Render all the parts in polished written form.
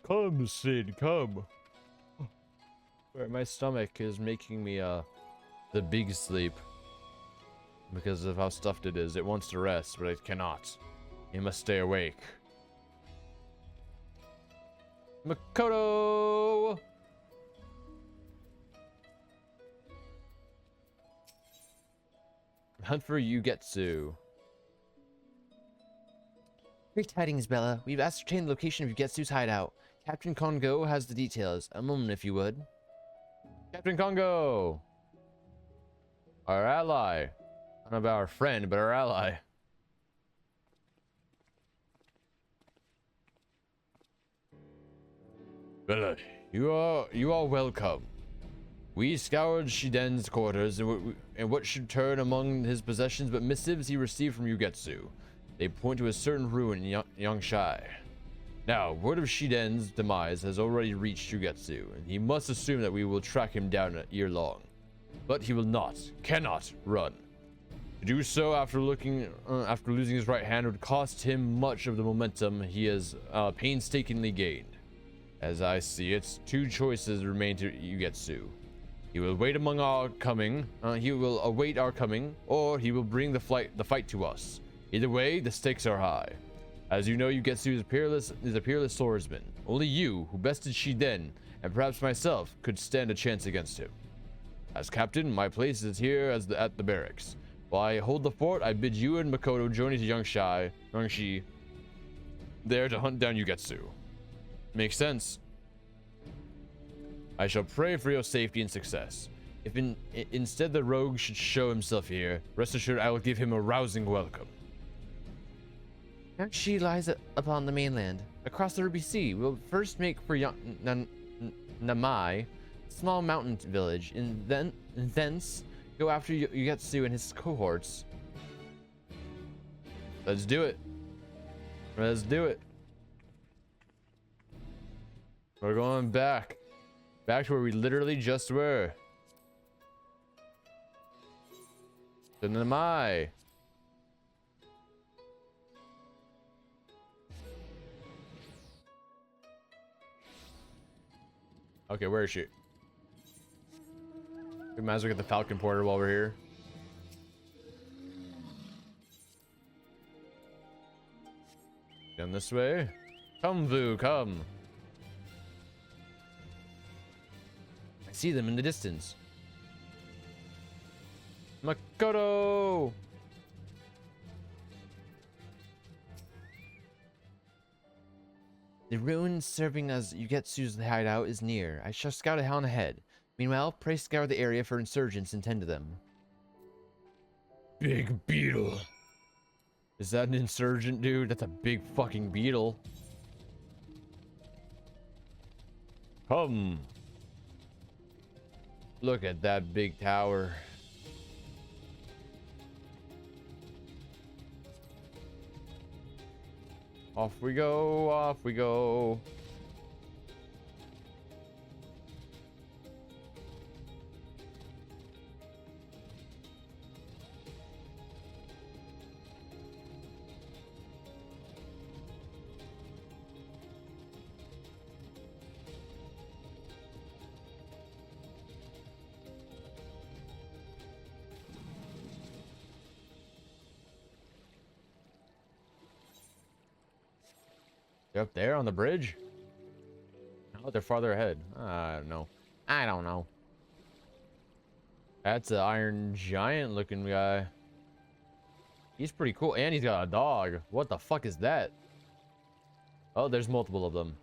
Come, Sid, come. Where my stomach is making me the big sleep because of how stuffed it is. It wants to rest, but it cannot. You must stay awake. Makoto! Hunt for Yugetsu. Great tidings, Bella. We've ascertained the location of Yugetsu's hideout. Captain Kongo has the details. A moment, if you would. Captain Kongo! Our ally. I don't know about our friend, but our ally. Bella, you are welcome. We scoured Shiden's quarters and what should turn among his possessions but missives he received from Yugetsu. They point to a certain ruin in Yangshai. Now, word of Shiden's demise has already reached Yugetsu, and he must assume that we will track him down a year long. But he will not, cannot run. To do so after losing his right hand would cost him much of the momentum he has painstakingly gained. As I see it, two choices remain to Yugetsu. He will wait among our coming. He will await our coming, or he will bring the fight to us. Either way, the stakes are high. As you know, Yugetsu is a peerless swordsman. Only you, who bested Shiden, and perhaps myself, could stand a chance against him. As captain, my place is here at the barracks. While I hold the fort, I bid you and Makoto journey to Yangshi, there to hunt down Yugetsu. Makes sense. I shall pray for your safety and success. If instead the rogue should show himself here, rest assured I will give him a rousing welcome. Yangshi lies upon the mainland, across the Ruby Sea. We'll first make for Namai, small mountain village, and thence go after Yugetsu and his cohorts. Let's do it. Let's do it. We're going back to where we literally just were. To Namai. Okay, where is she? We might as well get the Falcon Porter while we're here. Down this way. Come, Vu, come. I see them in the distance. Makoto! The ruin serving as Yugetsu's hideout is near. I shall scout on ahead. Meanwhile, pray scour the area for insurgents and tend to them. Big beetle. Is that an insurgent, dude? That's a big fucking beetle. Come. Look at that big tower. Off we go, off we go. They're up there on the bridge? Oh, they're farther ahead. I don't know. I don't know. That's an Iron Giant looking guy. He's pretty cool. And he's got a dog. What the fuck is that? Oh, there's multiple of them.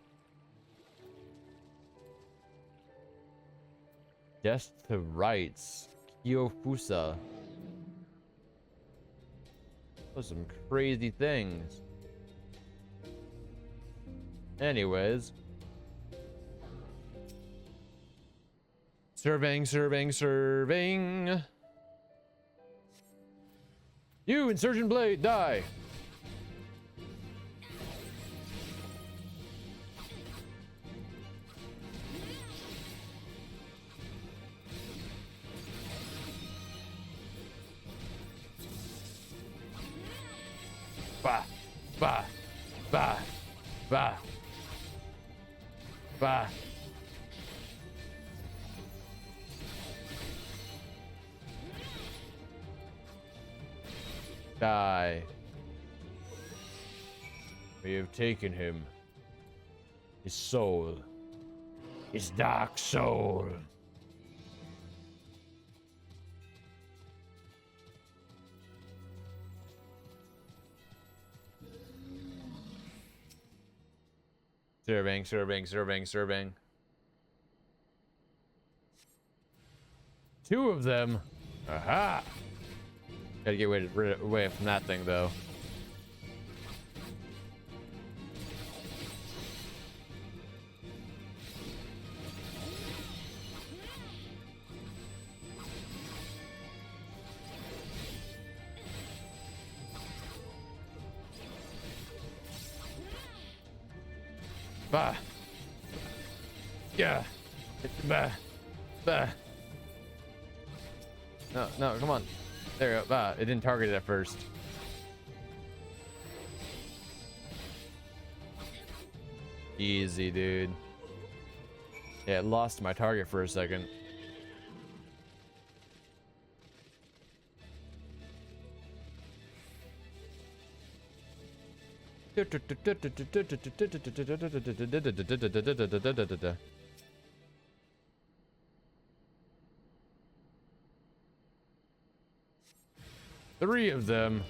Death to Rights. Kyofusa. Those are some crazy things. Anyways. Surveying. You, Insurgent Blade, die! Bah! Bah! Bah! Bah! Bah. Die. We have taken him. His soul. His dark soul. Serving. Two of them. Aha! Gotta get away from that thing, though. Bah. Yeah. Bah. Bah. No, come on. There you go. Bah. It didn't target it at first. Easy, dude. Yeah, it lost my target for a second. Three of them.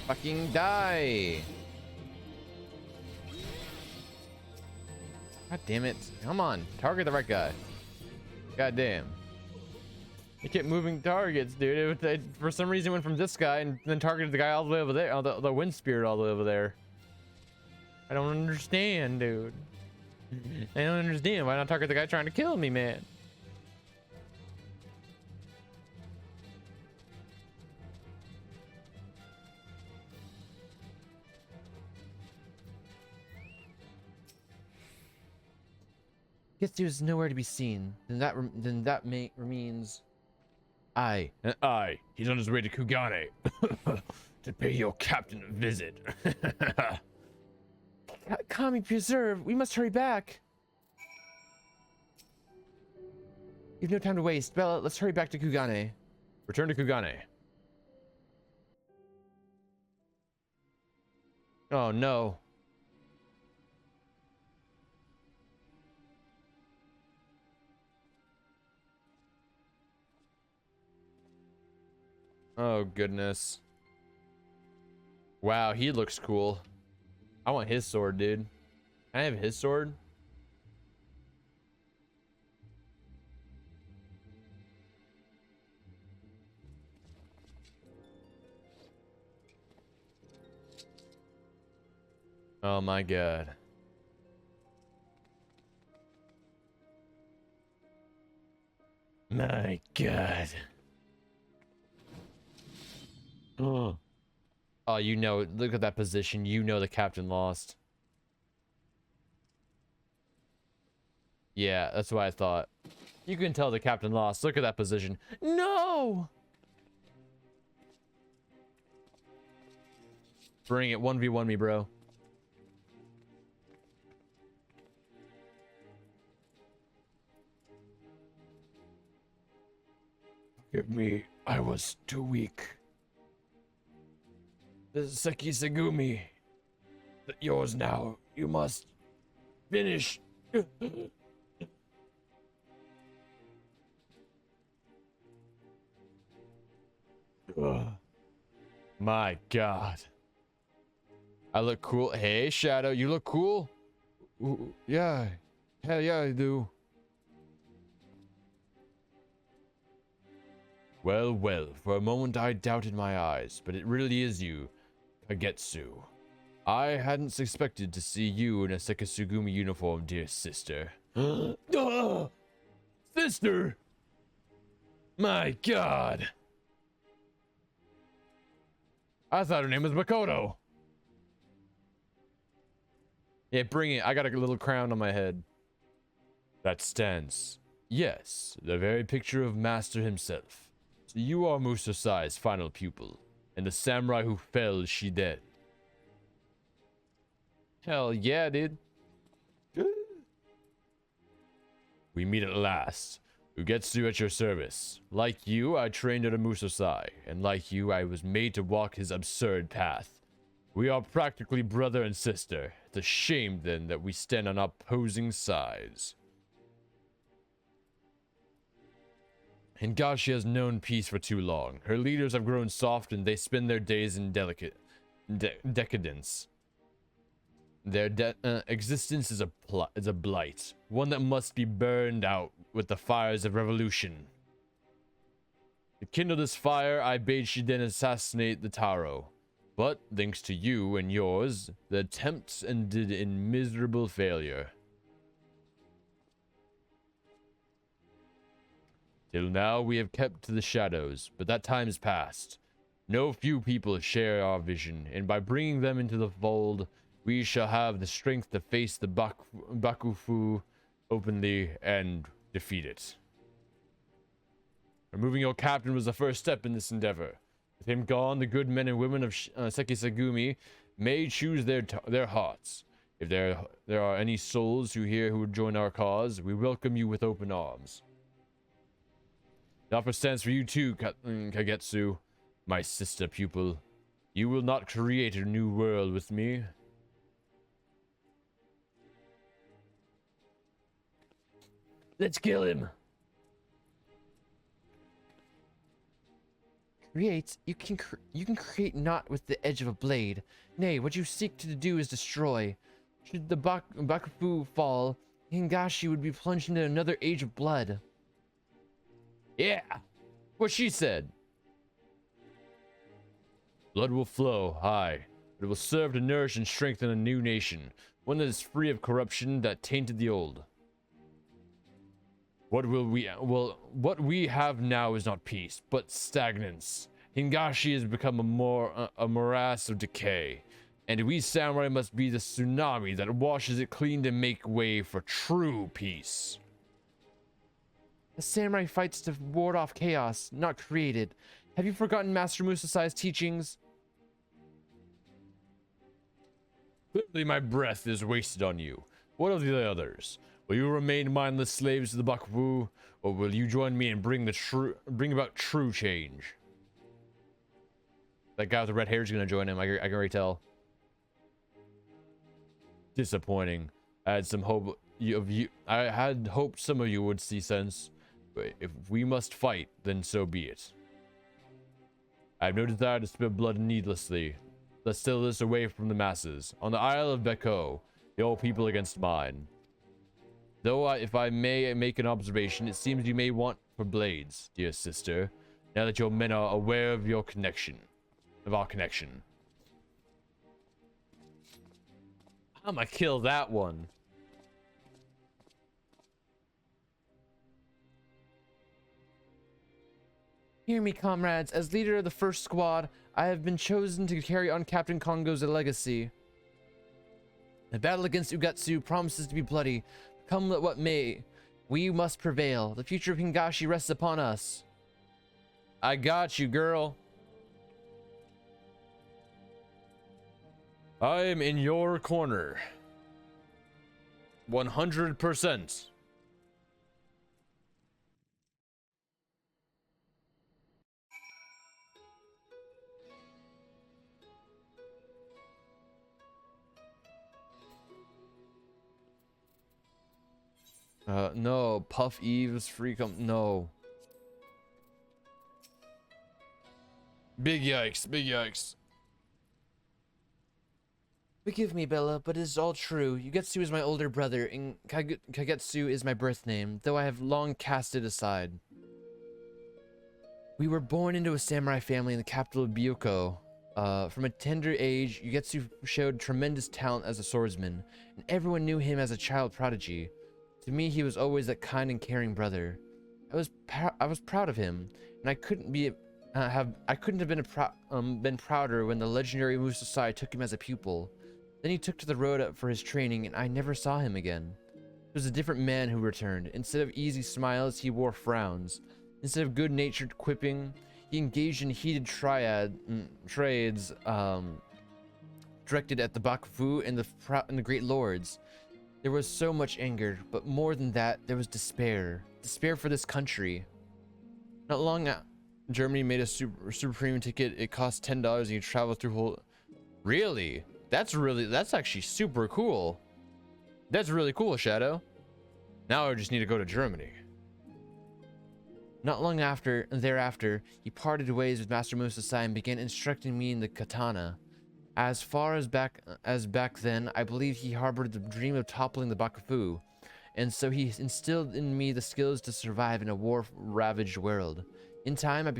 Fucking die. God damn it. Come on. Target the right guy. God damn. I kept moving targets, dude. For some reason, it went from this guy and then targeted the guy all the way over there. Oh, the wind spirit all the way over there. I don't understand, dude. I don't understand. Why not target the guy trying to kill me, man? Getsu is nowhere to be seen. Then that means I. He's on his way to Kugane to pay your captain a visit. Kami preserve. We must hurry back. You've no time to waste. Bella, let's hurry back to Kugane. Return to Kugane. Oh no. Oh goodness. Wow, he looks cool. I want his sword, dude. Can I have his sword? Oh my god. My god. Oh, you know, look at that position. You know the captain lost. Yeah, that's what I thought. You can tell the captain lost. Look at that position. No! Bring it. 1v1 me, bro. Forgive me. I was too weak. The Seki Segumi. Yours now. You must finish. My god. I look cool. Hey, Shadow, you look cool. Ooh, yeah. Hell yeah, I do. Well, well, for a moment I doubted my eyes, but it really is you, Kagetsu. I hadn't expected to see you in a Sekisugumi uniform, dear sister. Sister? My God. I thought her name was Makoto. Yeah, bring it. I got a little crown on my head. That stands. Yes, the very picture of Master himself. So you are Musasai's final pupil, and the samurai who fell Shiden. Hell yeah, dude. We meet at last. Ugetsu at your service. Like you, I trained at a Musasai, and like you, I was made to walk his absurd path. We are practically brother and sister. It's a shame, then, that we stand on opposing sides. Hingashi has known peace for too long. Her leaders have grown soft, and they spend their days in decadence. Their existence is a blight, one that must be burned out with the fires of revolution. To kindle this fire, I bade Shiden assassinate the Taro. But, thanks to you and yours, the attempts ended in miserable failure. Till now, we have kept to the shadows, but that time is past. No few people share our vision, and by bringing them into the fold, we shall have the strength to face the Bakufu openly and defeat it. Removing your captain was the first step in this endeavor. With him gone, the good men and women of Sekisagumi may choose their hearts. If there are any souls who would join our cause, we welcome you with open arms. The offer stands for you too, Kagetsu, my sister pupil. You will not create a new world with me. Let's kill him. Create? You can create not with the edge of a blade. Nay, what you seek to do is destroy. Should the Bakufu fall, Hingashi would be plunged into another age of blood. Yeah, what she said. Blood will flow, aye, but it will serve to nourish and strengthen a new nation, one that is free of corruption that tainted the old. What we have now is not peace, but stagnance. Hingashi has become a morass of decay, and we samurai must be the tsunami that washes it clean to make way for true peace. The samurai fights to ward off chaos, not create it. Have you forgotten Master Musasai's teachings? Clearly my breath is wasted on you. What of the others? Will you remain mindless slaves to the Bakufu, or will you join me and bring about true change? That guy with the red hair is gonna join him. I can already tell. Disappointing. I had some hope of you. I had hoped some of you would see sense. But if we must fight, then so be it. I have no desire to spill blood needlessly. Let's steal this away from the masses. On the Isle of Beko, the old people against mine. Though if I may make an observation, it seems you may want for blades, dear sister, now that your men are aware of our connection. I'ma kill that one. Hear me, comrades. As leader of the first squad, I have been chosen to carry on Captain Kongo's legacy. The battle against Ugetsu promises to be bloody. Come what may, we must prevail. The future of Hingashi rests upon us. I got you, girl. I am in your corner. 100%. No, Puff Eve's free no. Big yikes, big yikes. Forgive me, Bella, but it is all true. Ugetsu is my older brother, and Kagetsu is my birth name, though I have long cast it aside. We were born into a samurai family in the capital of Byoko. From a tender age, Ugetsu showed tremendous talent as a swordsman, and everyone knew him as a child prodigy. To me, he was always that kind and caring brother. I was proud of him, and I couldn't have been prouder when the legendary Musasai took him as a pupil. Then he took to the road for his training, and I never saw him again. It was a different man who returned. Instead of easy smiles, he wore frowns. Instead of good-natured quipping, he engaged in heated trades directed at the Bakufu and the great lords. There was so much anger, but more than that, there was despair. Despair for this country. Not long after, Germany made a super premium ticket. It cost $10 and you travel through whole... Really? That's actually super cool. That's really cool, Shadow. Now I just need to go to Germany. Not long thereafter, he parted ways with Master Musasai and began instructing me in the katana. As far as back then, I believe he harbored the dream of toppling the Bakufu, and so he instilled in me the skills to survive in a war-ravaged world. In time, I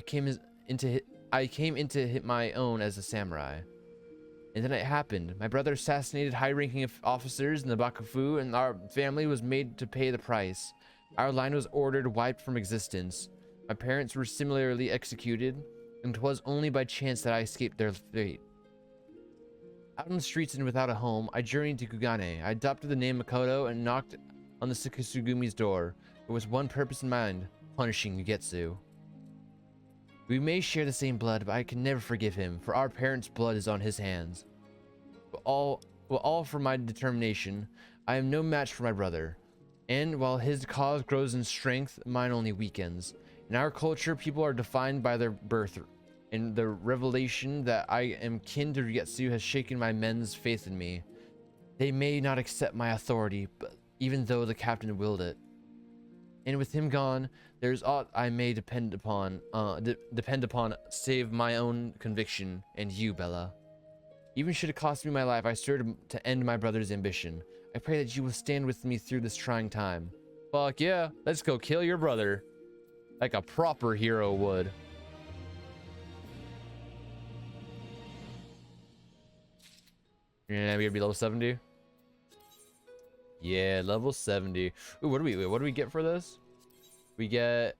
came into my own as a samurai. And then it happened. My brother assassinated high-ranking officers in the Bakufu, and our family was made to pay the price. Our line was ordered wiped from existence. My parents were similarly executed, and 'twas only by chance that I escaped their fate. Out on the streets and without a home, I journeyed to Kugane. I adopted the name Makoto and knocked on the Sekisugumi's door. There was one purpose in mind: punishing Ugetsu. We may share the same blood, but I can never forgive him, for our parents' blood is on his hands. But all for my determination, I am no match for my brother. And while his cause grows in strength, mine only weakens. In our culture, people are defined by their birth, and the revelation that I am kin to Ryetsu has shaken my men's faith in me. They may not accept my authority, but even though the captain willed it. And with him gone, there's aught I may depend upon save my own conviction and you, Bella. Even should it cost me my life, I swear to end my brother's ambition. I pray that you will stand with me through this trying time. Fuck yeah, let's go kill your brother. Like a proper hero would. Yeah, we gotta be level 70. Yeah, level 70. Ooh, what do we get for this? We get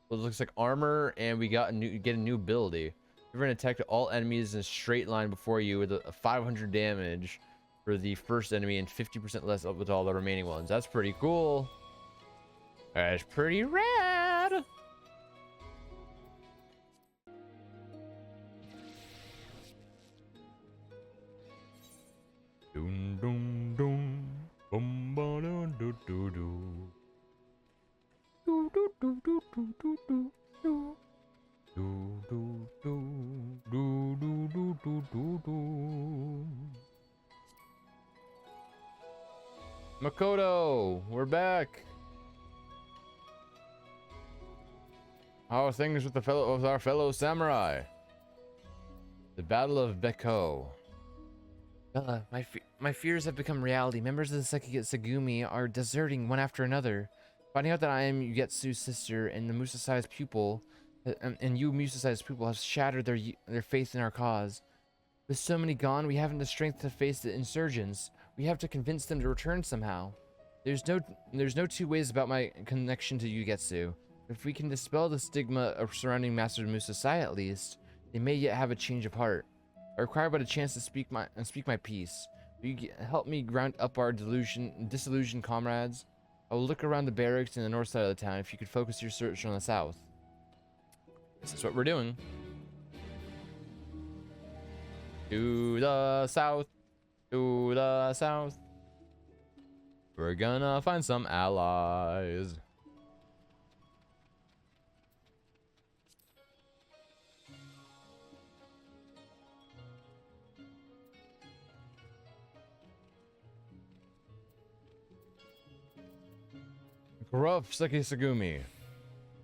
what looks like armor, and we got get a new ability. You're gonna attack all enemies in a straight line before you with a 500 damage for the first enemy and 50% less up with all the remaining ones. That's pretty cool. That's pretty rad. Dun dun dun. Bum ba dun do do do. Do do do do do do do do. Do do do do do do do do do. Makoto, we're back. How are things with our fellow samurai? The Battle of Beko. Bella, my fears have become reality. Members of the Sekigumi are deserting one after another. Finding out that I am Ugetsu's sister and the Musasai's pupil, and you Musasai's pupil have shattered their faith in our cause. With so many gone, we haven't the strength to face the insurgents. We have to convince them to return somehow. There's no two ways about my connection to Ugetsu. If we can dispel the stigma of surrounding Master Musasai at least, they may yet have a change of heart. I require but a chance to speak my piece. Will you help me ground up our disillusioned comrades? I will look around the barracks in the north side of the town if you could focus your search on the south. This is what we're doing. To the south. To the south. We're gonna find some allies. Corrupt Sekisagumi.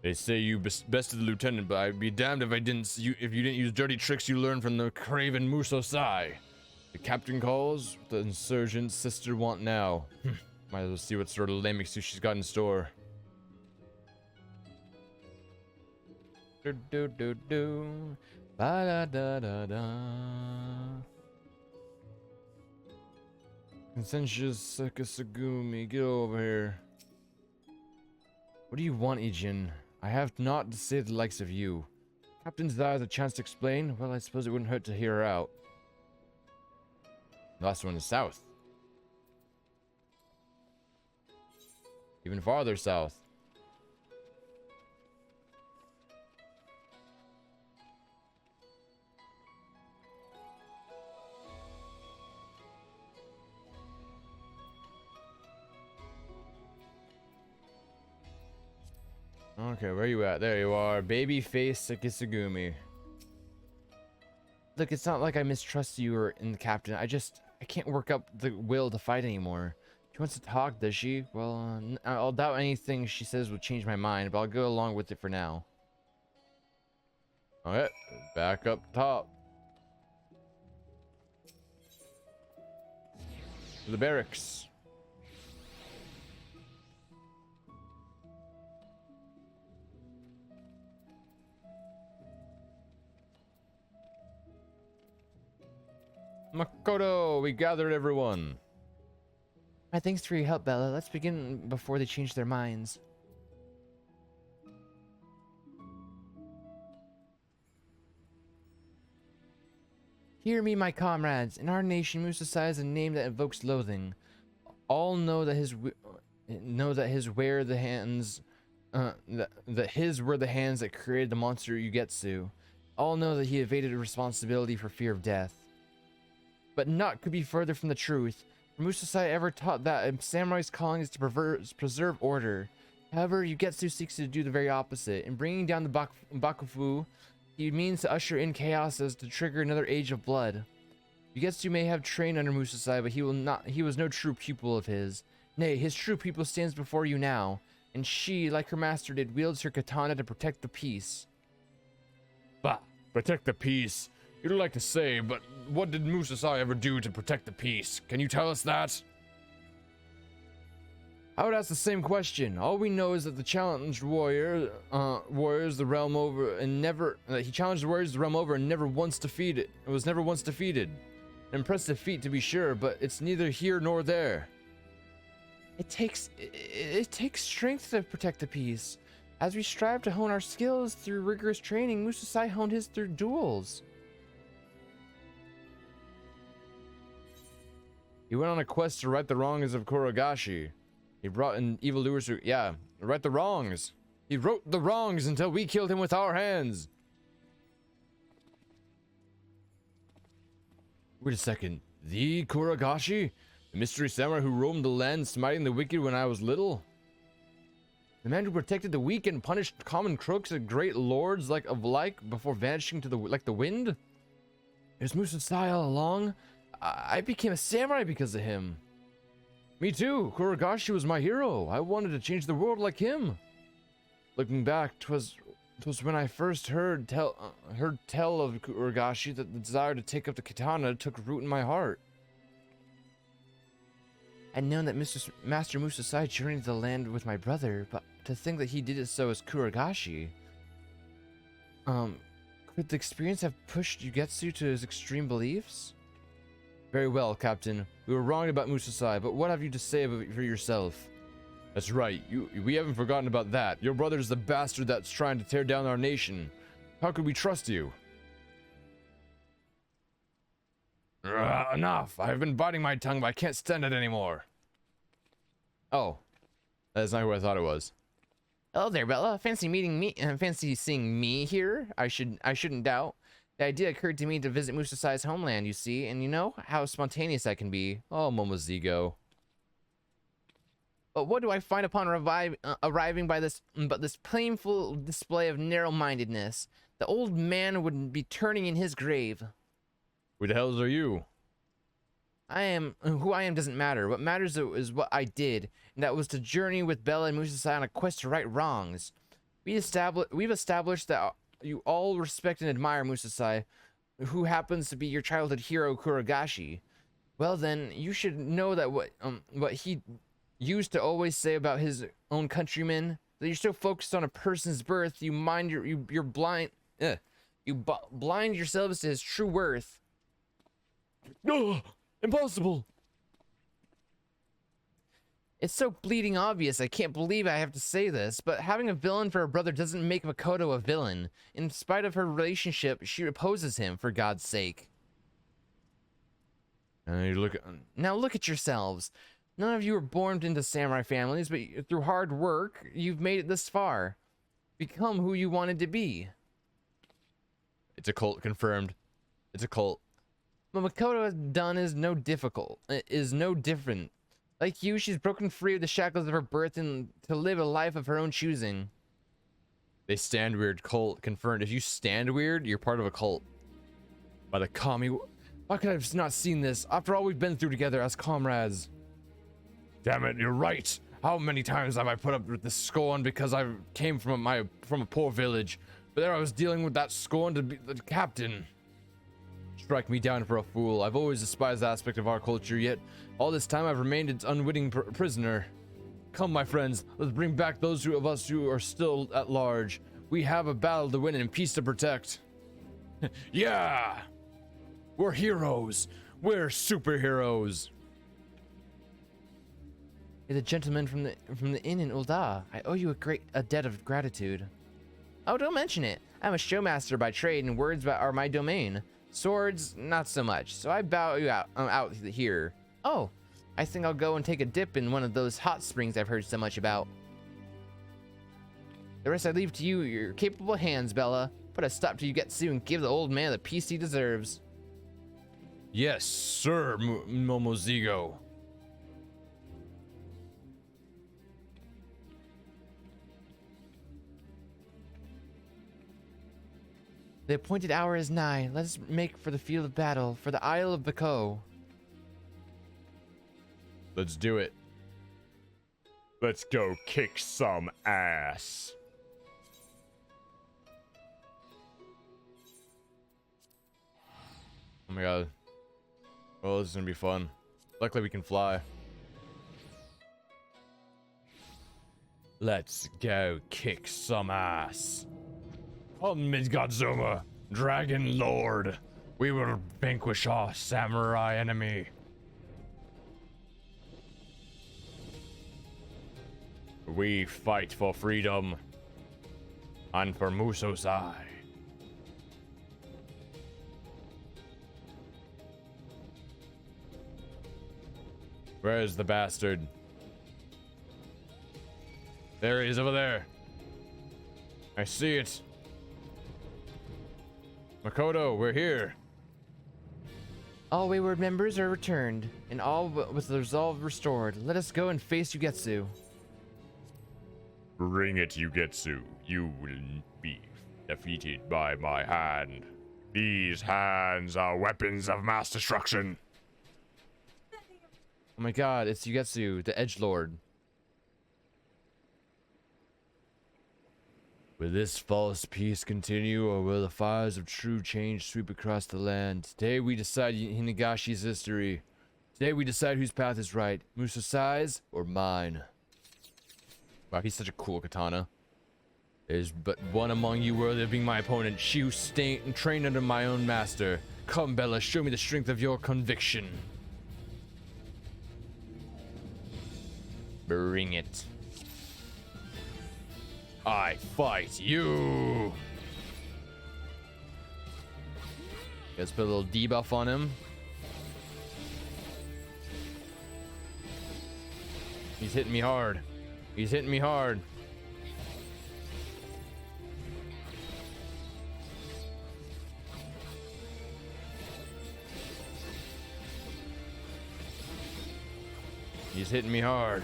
They say you bested the lieutenant, but I'd be damned if you didn't use dirty tricks you learned from the craven Musosai. The captain calls. The insurgent's sister want now. Might as well see what sort of lame excuse she's got in store. Do do do do. Ba da da da da. Consensus Sekisagumi, get over here. What do you want, Ijin? I have not to say the likes of you. Captain desires a chance to explain. Well, I suppose it wouldn't hurt to hear her out. The last one is south. Even farther south. Okay, where you at? There you are. Babyface Sakisugumi. Look, it's not like I mistrust you or in the captain. I can't work up the will to fight anymore. She wants to talk, does she? Well, I'll doubt anything she says will change my mind, but I'll go along with it for now. Alright, back up top. To the barracks. Makoto, we gathered everyone. My thanks for your help, Bella. Let's begin before they change their minds. Hear me, my comrades. In our nation, Musasai is a name that evokes loathing. All know that his were the hands that created the monster Ugetsu. All know that he evaded responsibility for fear of death. But naught could be further from the truth. For Musasai ever taught that a samurai's calling is to preserve order. However, Ugetsu seeks to do the very opposite. In bringing down the Bakufu, he means to usher in chaos as to trigger another age of blood. Ugetsu may have trained under Musasai, but he was no true pupil of his. Nay, his true pupil stands before you now, and she, like her master did, wields her katana to protect the peace. Bah, protect the peace. You'd like to say, but what did Musasai ever do to protect the peace? Can you tell us that? I would ask the same question. All we know is that the challenged warriors the realm over and never he challenged the warriors the realm over and never once defeated. It was never once defeated. An impressive feat to be sure, but it's neither here nor there. It takes strength to protect the peace. As we strive to hone our skills through rigorous training, Musasai honed his through duels. He went on a quest to right the wrongs of Kuragashi. He brought in evildoers who, right the wrongs. He wrote the wrongs until we killed him with our hands. Wait a second. The Kuragashi? The mystery samurai who roamed the land smiting the wicked when I was little? The man who protected the weak and punished common crooks and great lords like before vanishing to like the wind? It was Musasai all along. I became a samurai because of him. Me too. Kuragashi was my hero. I wanted to change the world like him. Looking back, 'twas when I first heard tell of Kuragashi that the desire to take up the katana took root in my heart. I'd known that Master Musasai journeyed the land with my brother, but to think that he did it so as Kuragashi. Could the experience have pushed Ugetsu to his extreme beliefs? Very well, Captain. We were wrong about Musasai, but what have you to say for yourself? That's right. We haven't forgotten about that. Your brother's the bastard that's trying to tear down our nation. How could we trust you? Enough. I've been biting my tongue, but I can't stand it anymore. Oh. That's not who I thought it was. Hello there, Bella. Fancy meeting me. Fancy seeing me here. I shouldn't doubt. The idea occurred to me to visit Musasai's homeland, you see, and you know how spontaneous I can be. Oh, Momozigo. But what do I find upon arriving by this painful display of narrow-mindedness? The old man would be turning in his grave. Who the hells are you? Who I am doesn't matter. What matters is what I did, and that was to journey with Bella and Musasai on a quest to right wrongs. We've established that you all respect and admire Musasai, who happens to be your childhood hero, Kuragashi. Well then, you should know that what he used to always say about his own countrymen, that you're so focused on a person's birth, you blind yourselves to his true worth. No, impossible. It's so bleeding obvious, I can't believe I have to say this, but having a villain for a brother doesn't make Makoto a villain. In spite of her relationship, she opposes him, for God's sake. Now look at yourselves. None of you were born into samurai families, but through hard work, you've made it this far. Become who you wanted to be. It's a cult, confirmed. It's a cult. What Makoto has done is no different. Like you, she's broken free of the shackles of her birth and to live a life of her own choosing. They stand weird, cult, confirmed. If you stand weird, you're part of a cult. By the kami. Why could I have not seen this after all we've been through together as comrades? Damn it, you're right. How many times have I put up with this scorn because I came from a poor village, but there I was dealing with that scorn to be the captain. Strike me down for a fool. I've always despised the aspect of our culture, yet all this time I've remained its unwitting prisoner. Come, my friends, let's bring back those of us who are still at large. We have a battle to win and peace to protect. Yeah! We're heroes. We're superheroes. You're the gentleman from the inn in Ul'dah. I owe you a debt of gratitude. Oh, don't mention it. I'm a showmaster by trade, and words are my domain. Swords, not so much. So I bow you out. I'm out here. Oh, I think I'll go and take a dip in one of those hot springs I've heard so much about. The rest I leave to you, your capable hands, Bella. Put a stop to Yugetsu and give the old man the peace he deserves. Yes, sir, Momozigo. The appointed hour is nigh. Let us make for the field of battle, for the Isle of Bako. Let's do it. Let's go kick some ass. Oh my god. Well, this is gonna be fun. Luckily we can fly. Let's go kick some ass. Come, Midgadzuma, Dragon Lord. We will vanquish our samurai enemy. We fight for freedom and for Musosai. Where's the bastard? There he is over there. I see it. Makoto, we're here. All wayward members are returned, and all with the resolve restored. Let us go and face Yugetsu. Bring it, Yugetsu. You will be defeated by my hand. These hands are weapons of mass destruction. Oh my god, it's Yugetsu, the edgelord. Will this false peace continue, or will the fires of true change sweep across the land? Today we decide Hinegashi's history. Today we decide whose path is right, Musosai's or mine. Wow, he's such a cool katana. There's but one among you worthy of being my opponent, she who trained under my own master. Come, Bella, show me the strength of your conviction. Bring it. I fight you. Let's put a little debuff on him. He's hitting me hard. He's hitting me hard. He's hitting me hard.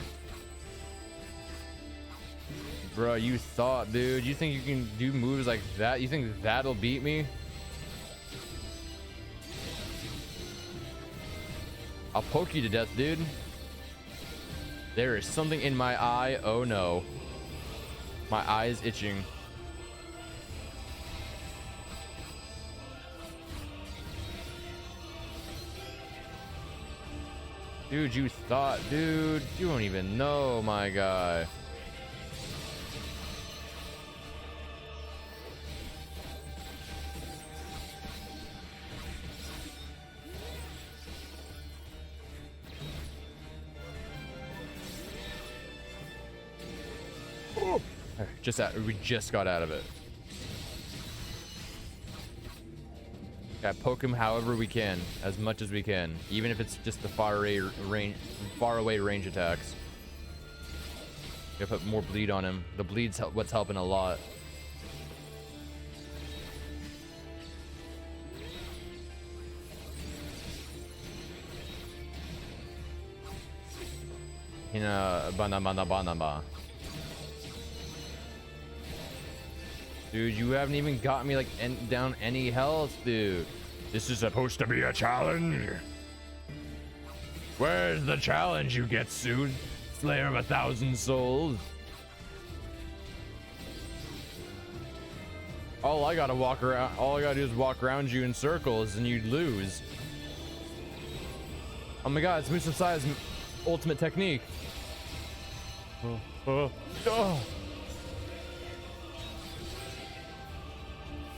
Bro, you thought, dude. You think you can do moves like that? You think that'll beat me? I'll poke you to death, dude. There is something in my eye. Oh no. My eye is itching. Dude, you thought, dude. You don't even know, my guy. We just got out of it. Yeah, poke him however we can, as much as we can, even if it's just the far away range attacks. Gotta put more bleed on him. The bleed's what's helping a lot. Banaba. Dude, you haven't even got me like down any health, dude. This is supposed to be a challenge. Where's the challenge you get, sued? Slayer of 1,000 souls. All I gotta do is walk around you in circles and you'd lose. Oh my god, it's Musasai's ultimate technique. Oh.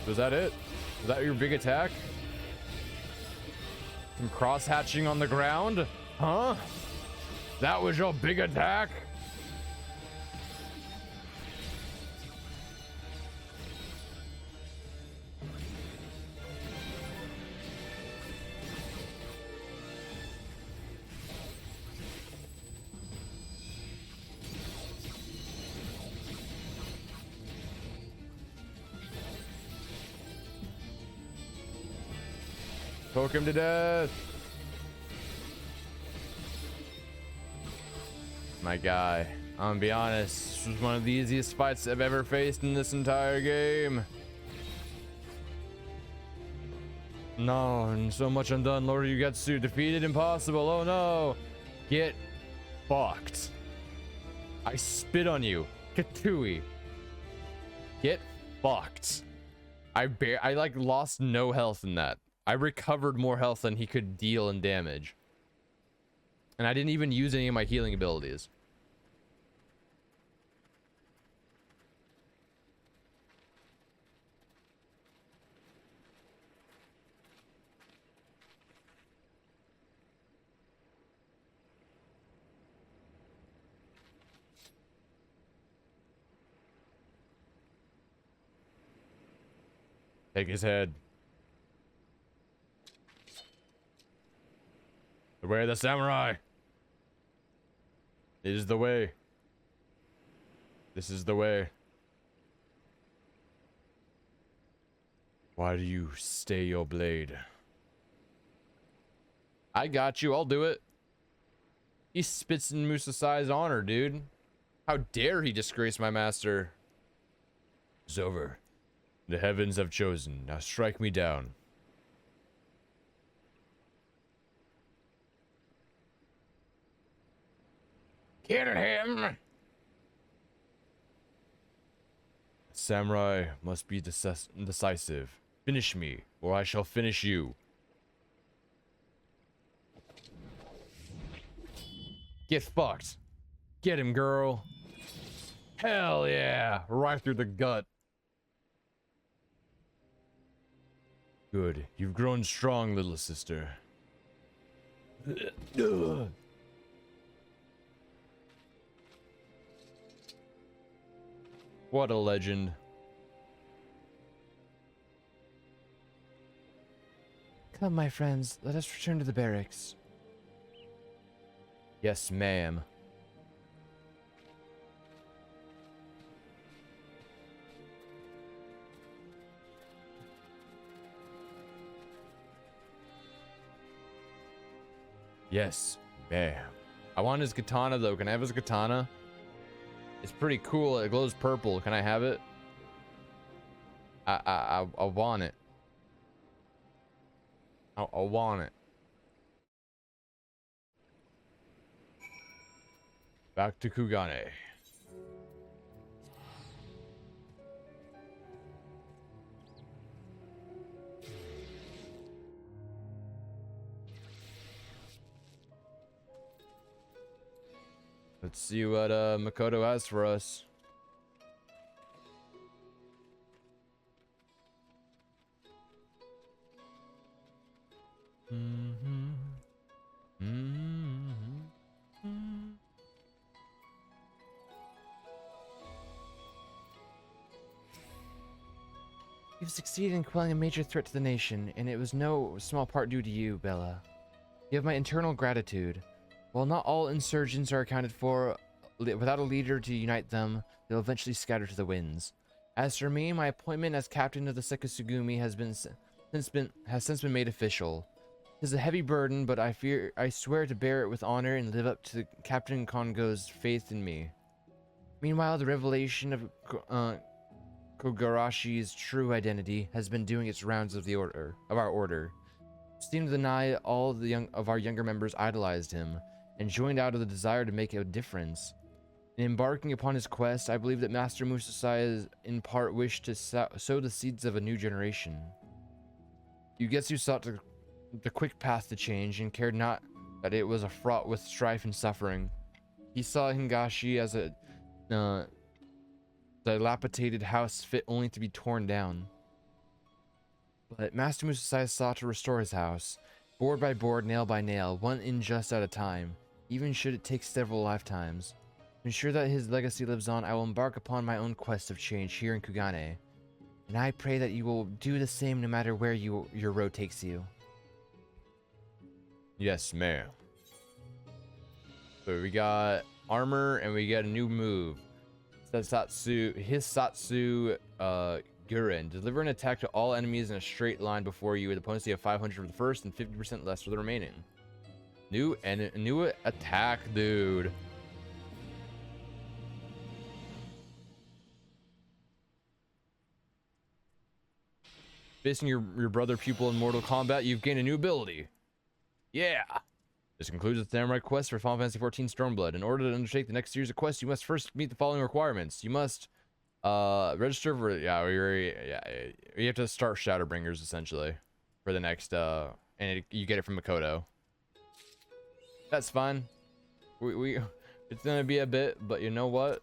Was that it? Was that your big attack? Some cross-hatching on the ground? Huh? That was your big attack? Poke him to death. My guy, I'm gonna be honest, this was one of the easiest fights I've ever faced in this entire game. No, and so much undone. Lord Yugetsu defeated, impossible. Oh no. Get fucked. I spit on you. Katui. Get fucked. I like lost no health in that. I recovered more health than he could deal in damage. And I didn't even use any of my healing abilities. Take his head. The way of the samurai. It is the way. This is the way. Why do you stay your blade? I got you. I'll do it. He spits in Musasai's honor, dude. How dare he disgrace my master? It's over. The heavens have chosen. Now strike me down. Kill him! Samurai must be decisive. Finish me, or I shall finish you. Get fucked. Get him, girl. Hell yeah! Right through the gut. Good. You've grown strong, little sister. What a legend. Come, my friends, let us return to the barracks. Yes, ma'am. Yes, ma'am. I want his katana though. Can I have his katana? It's pretty cool. It glows purple. Can I have it? I want it. I want it. Back to Kugane. Let's see what Makoto has for us. You've succeeded in quelling a major threat to the nation, and it was no small part due to you, Bella. You have my eternal gratitude. While not all insurgents are accounted for, without a leader to unite them, they'll eventually scatter to the winds. As for me, my appointment as captain of the Sekisugumi has since been made official. It is a heavy burden, but I swear to bear it with honor and live up to Captain Kongo's faith in me. Meanwhile, the revelation of Kogarashi's true identity has been doing its rounds of our order. It seemed to deny all of our younger members idolized him and joined out of the desire to make a difference. In embarking upon his quest, I believe that Master Musasai is in part wished to sow the seeds of a new generation. Ugetsu sought the quick path to change and cared not that it was fraught with strife and suffering. He saw Hingashi as a dilapidated house fit only to be torn down. But Master Musasai sought to restore his house, board by board, nail by nail, one injustice at a time, even should it take several lifetimes. To ensure that his legacy lives on, I will embark upon my own quest of change here in Kugane, and I pray that you will do the same no matter where your road takes you. Yes, ma'am. So we got armor and we got a new move. Hisatsu Guren. Deliver an attack to all enemies in a straight line before you with a potency of 500 for the first and 50% less for the remaining. New attack, dude. Facing your brother pupil in Mortal Kombat, you've gained a new ability. Yeah. This concludes the Samurai quest for Final Fantasy XIV Stormblood. In order to undertake the next series of quests, you must first meet the following requirements. You must register for you have to start Shadowbringers essentially for the next you get it from Makoto. That's fine. We it's gonna be a bit, but you know what?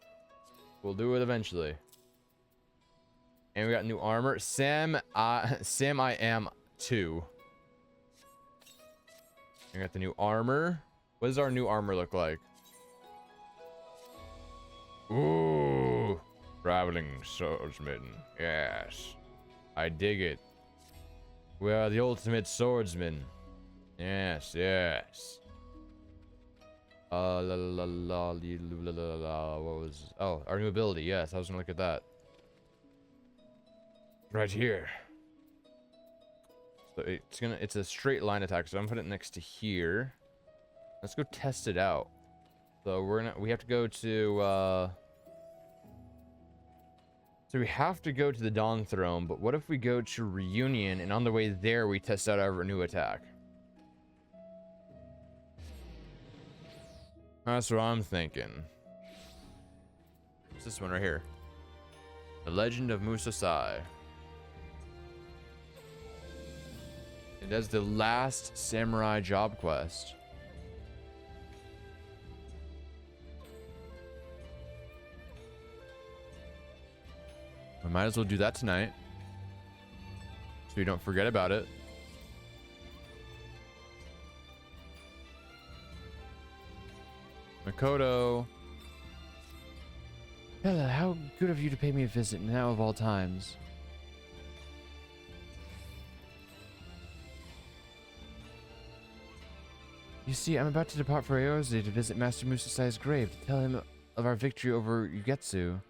We'll do it eventually. And we got new armor. Sam I am 2. We got the new armor. What does our new armor look like? Ooh, traveling swordsman. Yes, I dig it. We are the ultimate swordsman. Yes, yes. What was? Oh, our new ability. Yes, I was gonna look at that. Right here. So it's a straight line attack, so I'm gonna put it next to here. Let's go test it out. So we have to go to so we have to go to the Dawn Throne, but what if we go to Reunion and on the way there we test out our new attack? That's what I'm thinking. It's this one right here. The Legend of Musasai. It does the last samurai job quest. We might as well do that tonight, so we don't forget about it. Makoto. Bella, how good of you to pay me a visit now of all times. You see, I'm about to depart for Aoze to visit Master Musasai's grave to tell him of our victory over Ugetsu.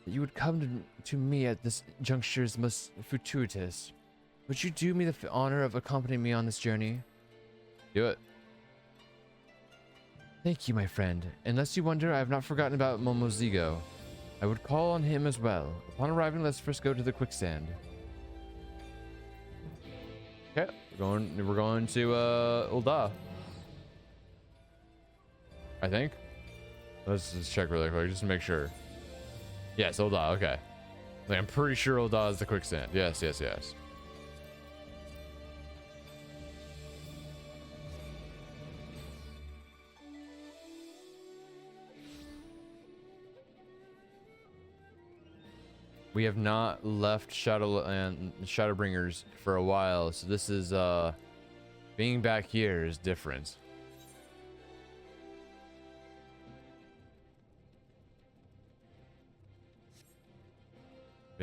That you would come to me at this juncture is most fortuitous. Would you do me the honor of accompanying me on this journey? Do it. Thank you, my friend. Unless you wonder, I have not forgotten about Momozigo. I would call on him as well. Upon arriving, let's first go to the quicksand. Okay, we're going to Ul'dah. I think. Let's just check really quick just to make sure. Yes, Ul'dah, okay. Like, I'm pretty sure Ul'dah is the quicksand. Yes, yes, yes. We have not left Shadowbringers for a while, so this is being back here is different.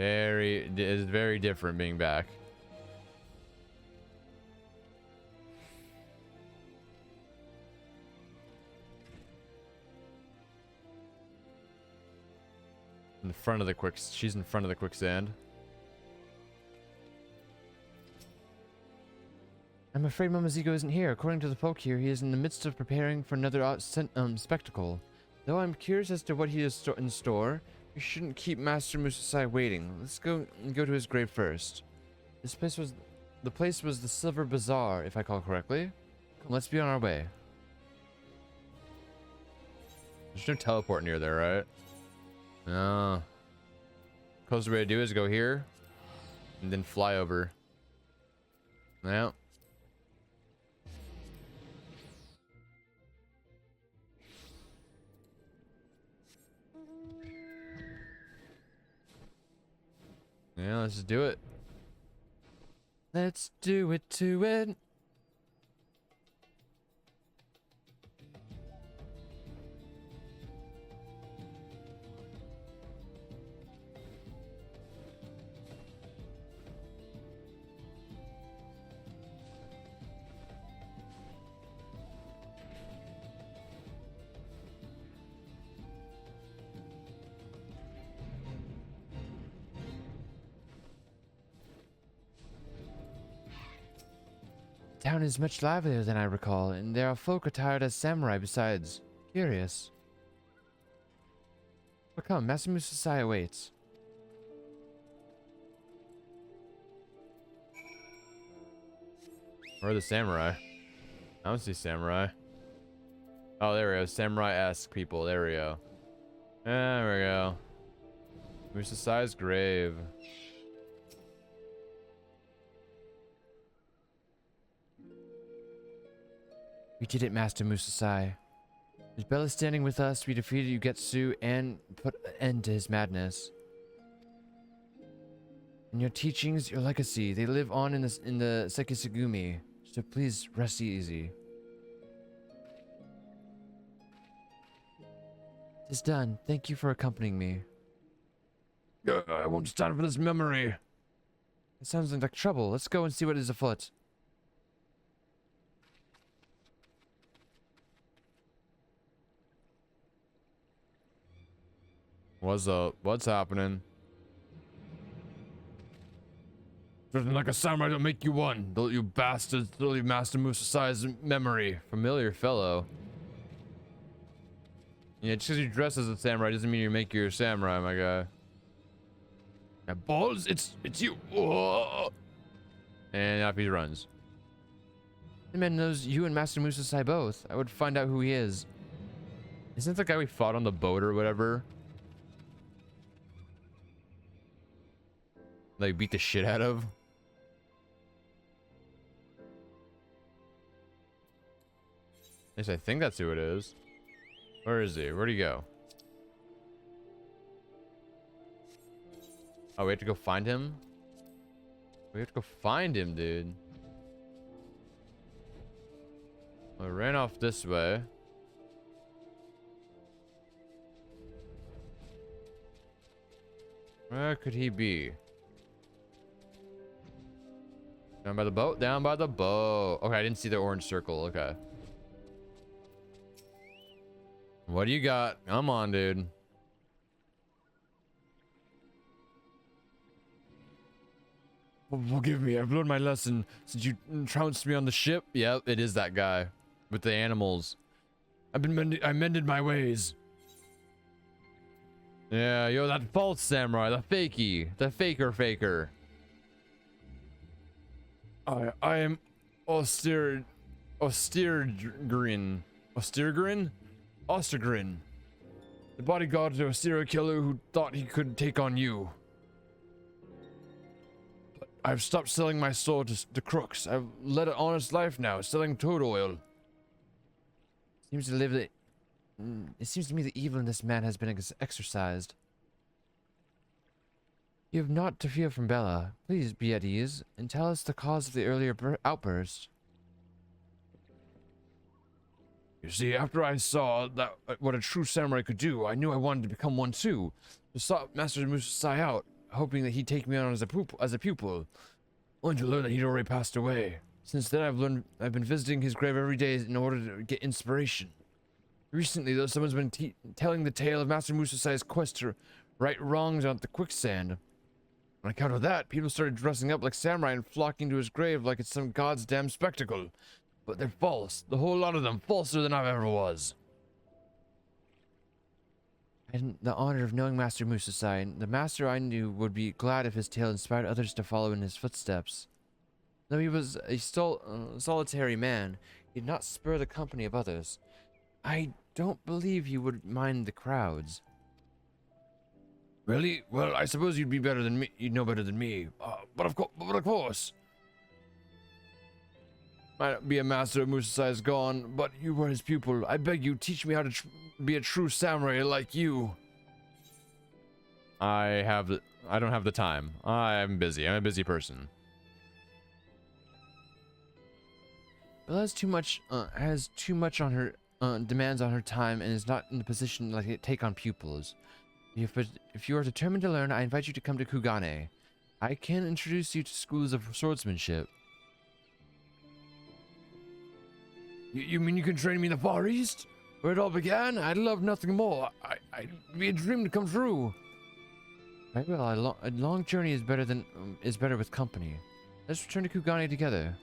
It's very different being back. In front of the she's in front of the quicksand. I'm afraid Mamaziko isn't here. According to the folk here, he is in the midst of preparing for another spectacle. Though I'm curious as to what he has in store, we shouldn't keep Master Musasai waiting. Let's go to his grave first. The place was the Silver Bazaar, if I call correctly. Come, let's be on our way. There's no teleport near there, right? No. Closest way to do is go here and then fly over. Yeah. Yeah, let's just do it. Let's do it to it. Town is much livelier than I recall, and there are folk attired as samurai besides. Curious. But come, Master Musasai awaits. Where are the samurai? I don't see samurai. Oh, there we go. Samurai-esque people. There we go. There we go. Musasai's grave. We did it, Master Musasai. With Bella standing with us, we defeated Ugetsu and put an end to his madness. And your teachings, your legacy, they live on in the Sekisugumi. So please rest easy. It's done. Thank you for accompanying me. I won't stand for this memory. It sounds like trouble. Let's go and see what is afoot. What's up? What's happening? Nothing like a samurai don't make you one. Don't you bastards leave Master Musasai's memory. Familiar fellow. Yeah, just because you dress as a samurai doesn't mean you make you a samurai, my guy. Yeah, balls, it's you. Whoa. And up he runs. The man knows you and Master Musasai both. I would find out who he is. Isn't that the guy we fought on the boat or whatever? Like beat the shit out of? At least I think that's who it is. Where is he? Where'd he go? Oh, we have to go find him? We have to go find him, dude. I ran off this way. Where could he be? Down by the boat? Down by the boat. Okay, I didn't see the orange circle. Okay. What do you got? Come on, dude. Forgive me, I've learned my lesson since you trounced me on the ship. Yep, it is that guy with the animals. I mended my ways. Yeah, yo, that false samurai, the faker. I am Ostergrin. Ostergrin. The bodyguard to a serial killer who thought he could take on you. But I've stopped selling my soul to crooks. I've led an honest life now, selling toad oil. It seems to me the evil in this man has been exorcised. You have naught to fear from Bella. Please be at ease and tell us the cause of the earlier outburst. You see, after I saw what a true samurai could do, I knew I wanted to become one too. To stop Master Musasai out, hoping that he'd take me on as a pupil, only to learn that he'd already passed away. Since then, I've been visiting his grave every day in order to get inspiration. Recently, though, someone's been telling the tale of Master Musasai's quest to right wrongs on the quicksand. On account of that, people started dressing up like samurai and flocking to his grave like it's some god's damn spectacle. But they're false. The whole lot of them, falser than I ever was. I had the honor of knowing Master Musasai, and the master I knew would be glad if his tale inspired others to follow in his footsteps. Though he was a solitary man, he did not spur the company of others. I don't believe he would mind the crowds. Really? Well, I suppose you'd be better than me. You'd know better than me. But of course. Might not be a master of Musasai's gone, but you were his pupil. I beg you, teach me how to be a true samurai like you. I don't have the time. I'm busy. I'm a busy person. Bella has too much on her demands on her time and is not in the position to take on pupils. If you are determined to learn, I invite you to come to Kugane. I can introduce you to schools of swordsmanship. You mean you can train me in the Far East? Where it all began? I'd love nothing more. I'd be a dream to come true. Very well, a long journey is better with company. Let's return to Kugane together.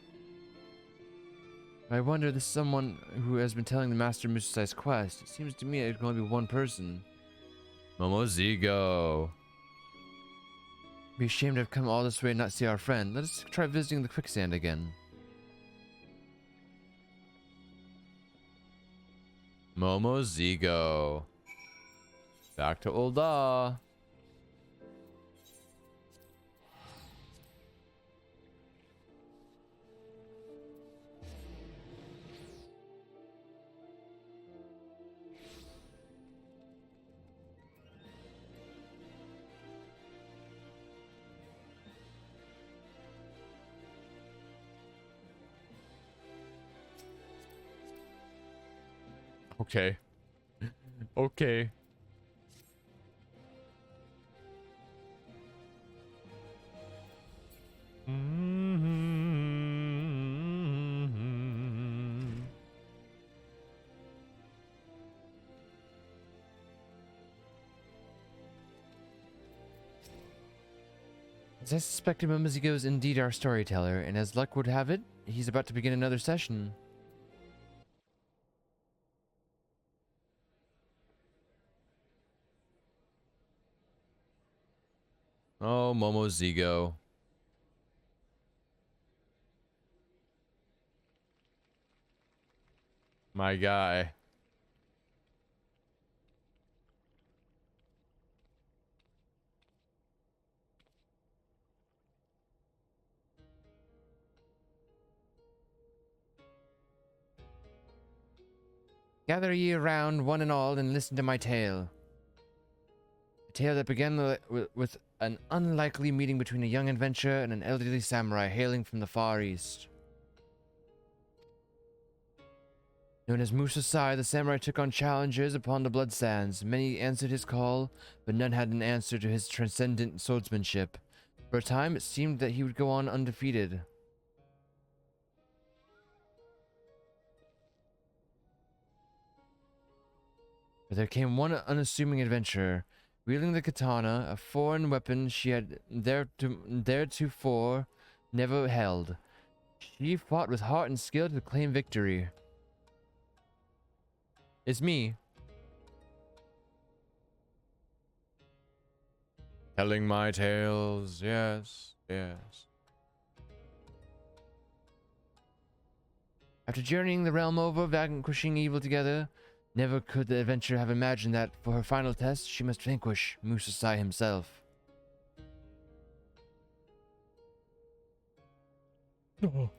I wonder, this is someone who has been telling the Master Musasai's quest. It seems to me it's going to be one person. Momozigo. Be ashamed to have come all this way and not see our friend. Let us try visiting the quicksand again. Momozigo. Back to Ul'dah. Okay. Okay. As I suspected, Momozigo is indeed our storyteller, and as luck would have it, he's about to begin another session. Oh, Momozigo. My guy. Gather ye around, one and all, and listen to my tale. A tale that began with an unlikely meeting between a young adventurer and an elderly samurai hailing from the Far East. Known as Musasai, the samurai took on challengers upon the blood sands. Many answered his call, but none had an answer to his transcendent swordsmanship. For a time, it seemed that he would go on undefeated. But there came one unassuming adventurer, wielding the katana, a foreign weapon she had theretofore never held. She fought with heart and skill to claim victory. It's me. Telling my tales, yes, yes. After journeying the realm over, vanquishing evil together, never could the adventurer have imagined that, for her final test, she must vanquish Musasai himself. Oh.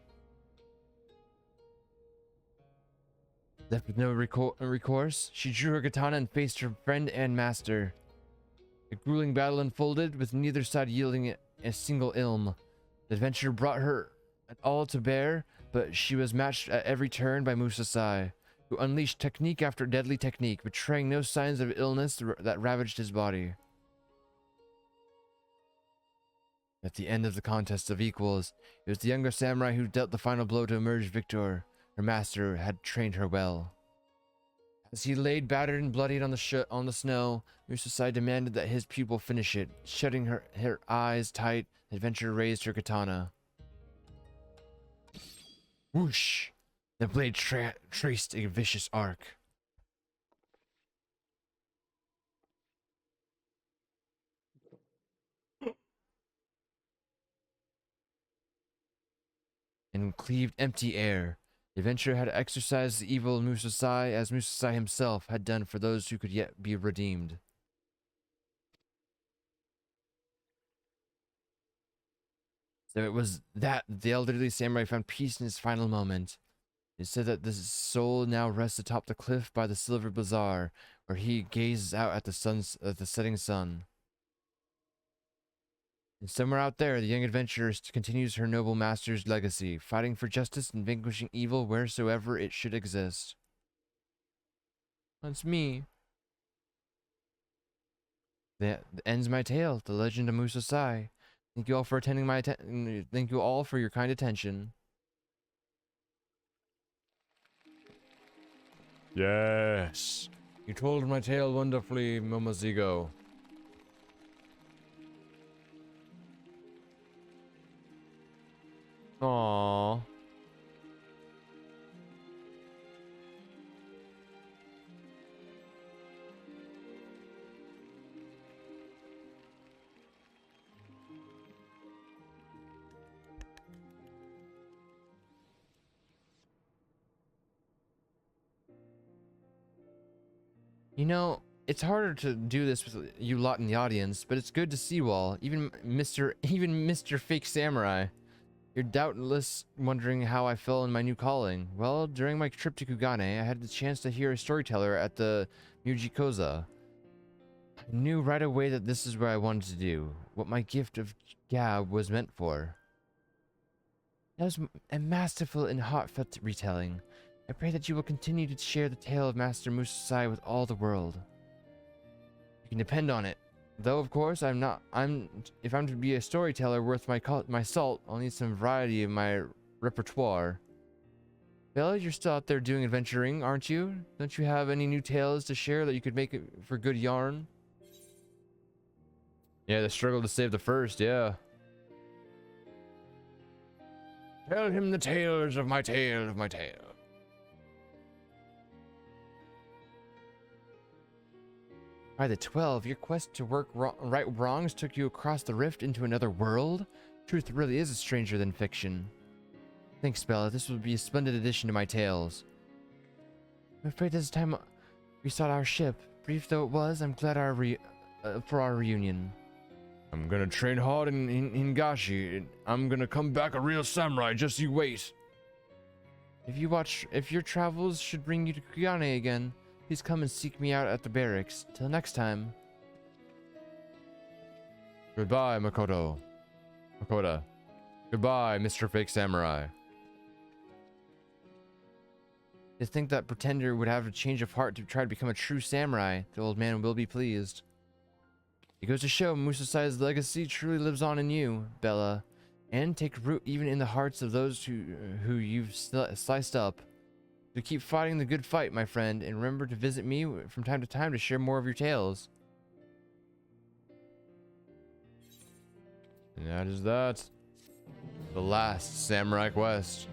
Left with no recourse, she drew her katana and faced her friend and master. A grueling battle unfolded, with neither side yielding a single ilm. The adventure brought her all to bear, but she was matched at every turn by Musasai, who unleashed technique after deadly technique, betraying no signs of illness that ravaged his body. At the end of the contest of equals, it was the younger samurai who dealt the final blow to emerge victor. Her master had trained her well. As he laid battered and bloodied on the snow, Musasai demanded that his pupil finish it. Shutting her eyes tight, the adventurer raised her katana. Whoosh! The blade traced a vicious arc. And cleaved empty air. The adventurer had exorcised the evil Musasai as Musasai himself had done for those who could yet be redeemed. So it was that the elderly samurai found peace in his final moment. It said that his soul now rests atop the cliff by the silver bazaar, where he gazes out at the setting sun. And somewhere out there, the young adventurer continues her noble master's legacy, fighting for justice and vanquishing evil wheresoever it should exist. That's me. That ends my tale, The Legend of Musasai. Thank you all for attending thank you all for your kind attention. Yes. You told my tale wonderfully, Momozigo. Aww. You know, it's harder to do this with you lot in the audience, but it's good to see you all, even Mr. Fake Samurai. You're doubtless wondering how I fell in my new calling. Well, during my trip to Kugane, I had the chance to hear a storyteller at the Mujikoza. I knew right away that this is what I wanted to do, what my gift of gab was meant for. That was a masterful and heartfelt retelling. I pray that you will continue to share the tale of Master Musasai with all the world. You can depend on it. Though, of course, if I'm to be a storyteller worth my salt, I'll need some variety in my repertoire. Bella, you're still out there doing adventuring, aren't you? Don't you have any new tales to share that you could make for good yarn? Yeah, the struggle to save the first, yeah. Tell him the tales of my tale of my tale. By the 12, your quest to right wrongs took you across the rift into another world? Truth really is stranger than fiction. Thanks, Bella. This will be a splendid addition to my tales. I'm afraid this time we sought our ship. Brief though it was, I'm glad for our reunion. I'm gonna train hard in Hingashi. I'm gonna come back a real samurai, just you wait. If your travels should bring you to Kugane again, please come and seek me out at the barracks. Till next time. Goodbye, Makoto. Goodbye, Mr. Fake Samurai. To think that pretender would have a change of heart to try to become a true samurai, the old man will be pleased. It goes to show Musasai's legacy truly lives on in you, Bella, and take root even in the hearts of those who you've sliced up. So keep fighting the good fight, my friend, and remember to visit me from time to time to share more of your tales. And that is that. The last samurai quest.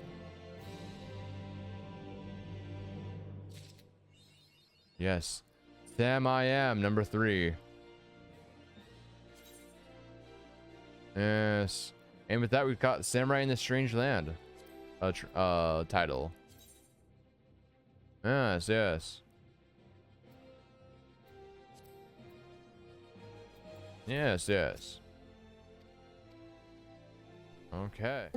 Yes. Sam I am, number 3. Yes. And with that, we've got Samurai in the Strange Land title. Yes, yes. Yes, yes. Okay.